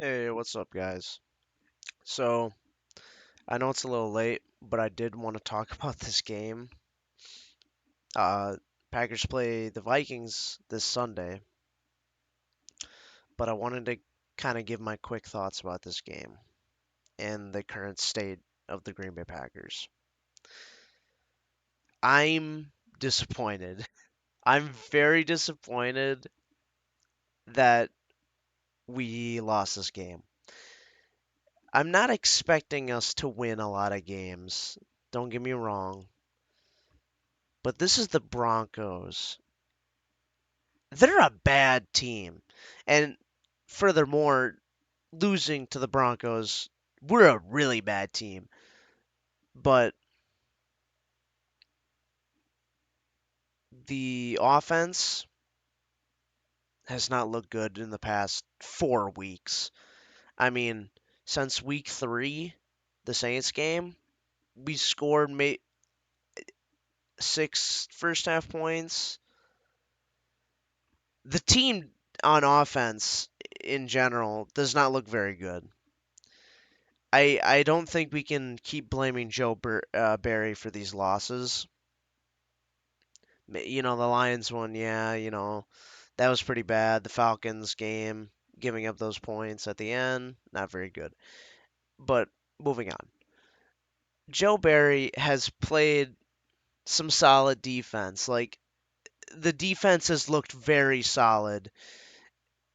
Hey, what's up, guys? So, I know it's a little late, but I did want to talk about this game. Uh, Packers play the Vikings this Sunday, but I wanted to kind of give my quick thoughts about this game and the current state of the Green Bay Packers. I'm disappointed. I'm very disappointed that we lost this game. I'm not expecting us to win a lot of games. Don't get me wrong, but this is the Broncos. They're a bad team. And furthermore, losing to the Broncos, we're a really bad team. But the offense has not looked good in the past 4 weeks. I mean, since week 3, the Saints game, we scored six first half points. The team on offense in general does not look very good. I don't think we can keep blaming Barry for these losses. The Lions one, yeah, that was pretty bad. The Falcons game, giving up those points at the end, not very good. But moving on. Joe Barry has played some solid defense. Like, the defense has looked very solid.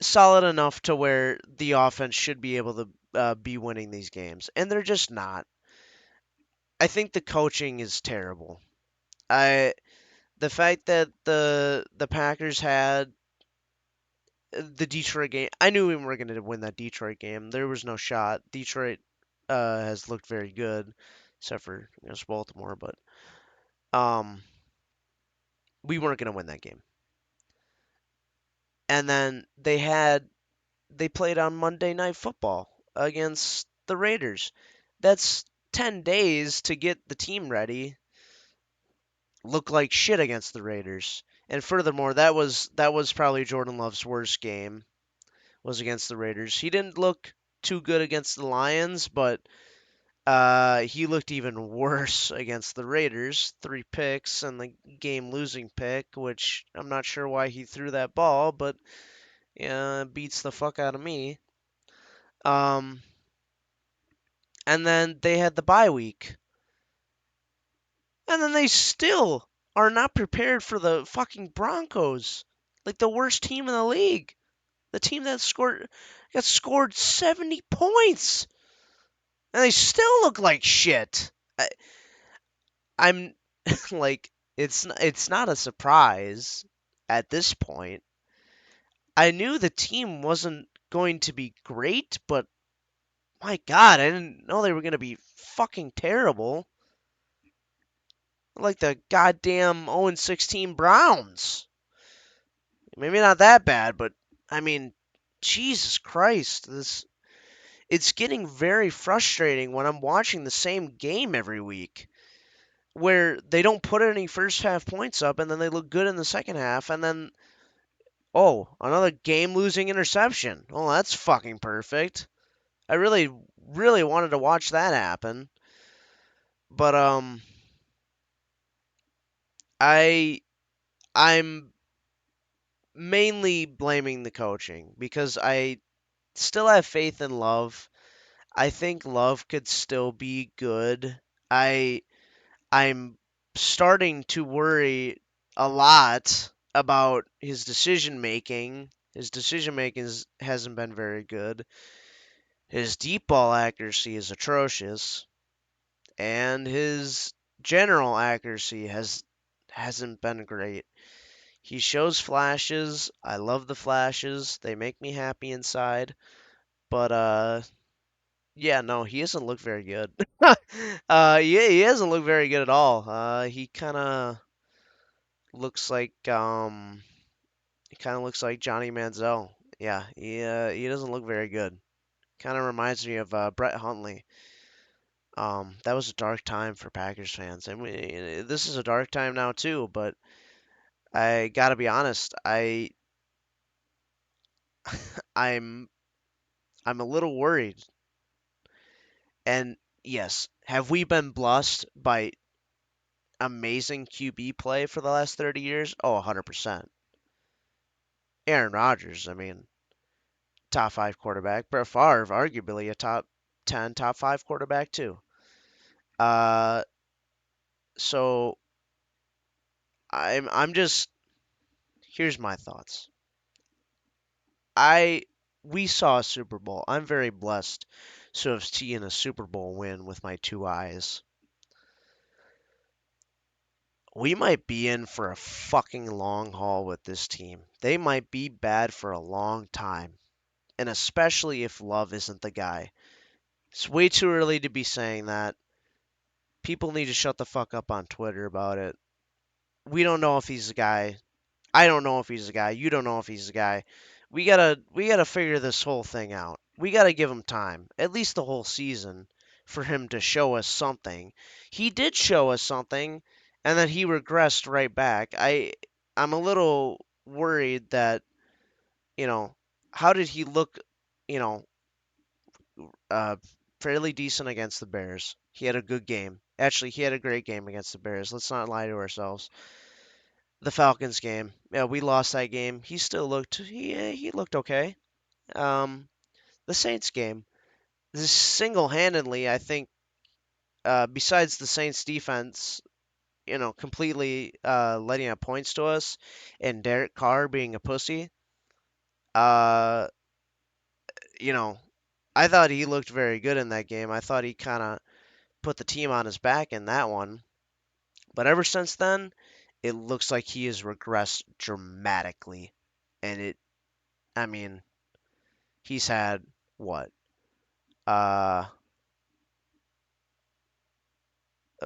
Solid enough to where the offense should be able to be winning these games. And they're just not. I think the coaching is terrible. I The fact that the Packers had the Detroit game, I knew we were going to win that Detroit game. There was no shot. Detroit has looked very good, except for Baltimore, but um, we weren't going to win that game. And then they played on Monday Night Football against the Raiders. That's 10 days to get the team ready. Look like shit against the Raiders. And furthermore, that was probably Jordan Love's worst game was against the Raiders. He didn't look too good against the Lions, but he looked even worse against the Raiders. 3 picks and the game-losing pick, which I'm not sure why he threw that ball, but yeah, it beats the fuck out of me. Um, and then they had the bye week, and then they still are not prepared for the fucking Broncos, like the worst team in the league. The team that scored 70 points. And they still look like shit. I'm like, it's not a surprise at this point. I knew the team wasn't going to be great, but my God, I didn't know they were going to be fucking terrible. Like the goddamn 0-16 Browns. Maybe not that bad, but I mean, Jesus Christ, this it's getting very frustrating when I'm watching the same game every week, where they don't put any first half points up and then they look good in the second half and then another game losing interception. Oh, that's fucking perfect. I really really wanted to watch that happen. But I I'm mainly blaming the coaching because I still have faith in Love. I think Love could still be good. I I'm starting to worry a lot about his decision making. His decision making hasn't been very good. His deep ball accuracy is atrocious, and his general accuracy hasn't been great. He shows flashes. I love the flashes. They make me happy inside. But yeah, no, he doesn't look very good. Yeah, he doesn't look very good at all. He looks like um kind of looks like Johnny Manziel. Yeah, he doesn't look very good. Kind of reminds me of Brett Huntley. That was a dark time for Packers fans, and this is a dark time now too. But I gotta be honest, I'm I'm a little worried. And yes, have we been blessed by amazing QB play for the last 30 years? Oh, 100%. Aaron Rodgers, I mean, top 5 quarterback. Brett Favre, arguably a top 10, top 5 quarterback too. Uh, so I'm just here's my thoughts. I We saw a Super Bowl. I'm very blessed to have seen a Super Bowl win with my two eyes. We might be in for a fucking long haul with this team. They might be bad for a long time, and especially if Love isn't the guy. It's way too early to be saying that. People need to shut the fuck up on Twitter about it. We don't know if he's the guy. I don't know if he's the guy. You don't know if he's the guy. We gotta figure this whole thing out. We gotta give him time, at least the whole season, for him to show us something. He did show us something, and then he regressed right back. I'm a little worried that you know how did he look? You know, uh, fairly decent against the Bears. He had a good game. Actually, he had a great game against the Bears. Let's not lie to ourselves. The Falcons game, yeah, we lost that game. He still looked he looked okay. Um, the Saints game, this single-handedly, I think, besides the Saints defense, completely letting up points to us, and Derek Carr being a pussy, uh, you know, I thought he looked very good in that game. I thought he kind of put the team on his back in that one. But ever since then, it looks like he has regressed dramatically. And I mean, he's had what? Uh,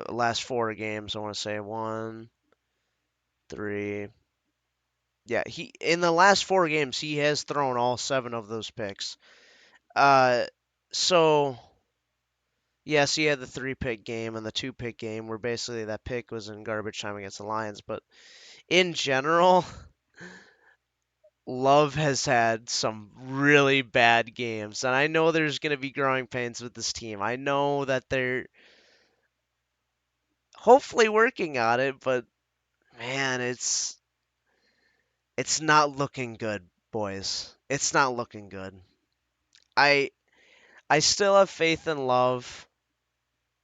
Last 4 games, I want to say one, three. Yeah, he in the last 4 games he has thrown all 7 of those picks. Uh, so yes, he had the 3 pick game and the 2 pick game where basically that pick was in garbage time against the Lions. But in general, Love has had some really bad games, and I know there's going to be growing pains with this team. I know that they're hopefully working on it, but man, it's not looking good, boys. It's not looking good. I I still have faith in Love.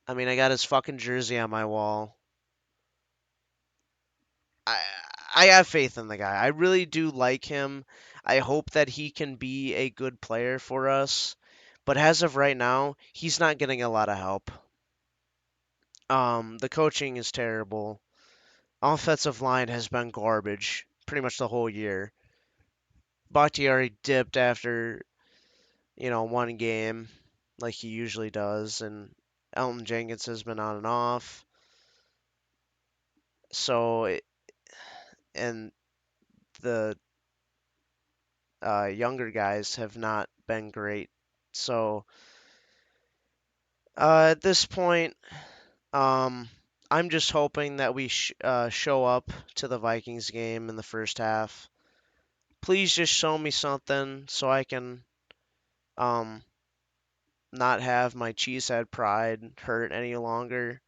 I mean, I got his fucking jersey on my wall. I I have faith in the guy. I really do like him. I hope that he can be a good player for us. But as of right now, he's not getting a lot of help. The coaching is terrible. Offensive line has been garbage pretty much the whole year. Bakhtiari dipped after, one game like he usually does, and Elton Jenkins has been on and off. So, and the younger guys have not been great. So, at this point, um, I'm just hoping that we show up to the Vikings game in the first half. Please just show me something so I can um, not have my cheesehead pride hurt any longer.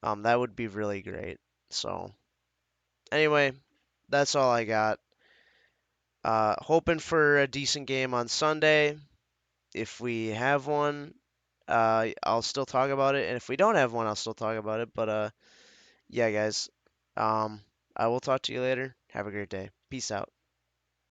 That would be really great. So, anyway, that's all I got. Hoping for a decent game on Sunday. If we have one, I'll still talk about it, and if we don't have one, I'll still talk about it. But yeah, guys, um, I will talk to you later. Have a great day. Peace out.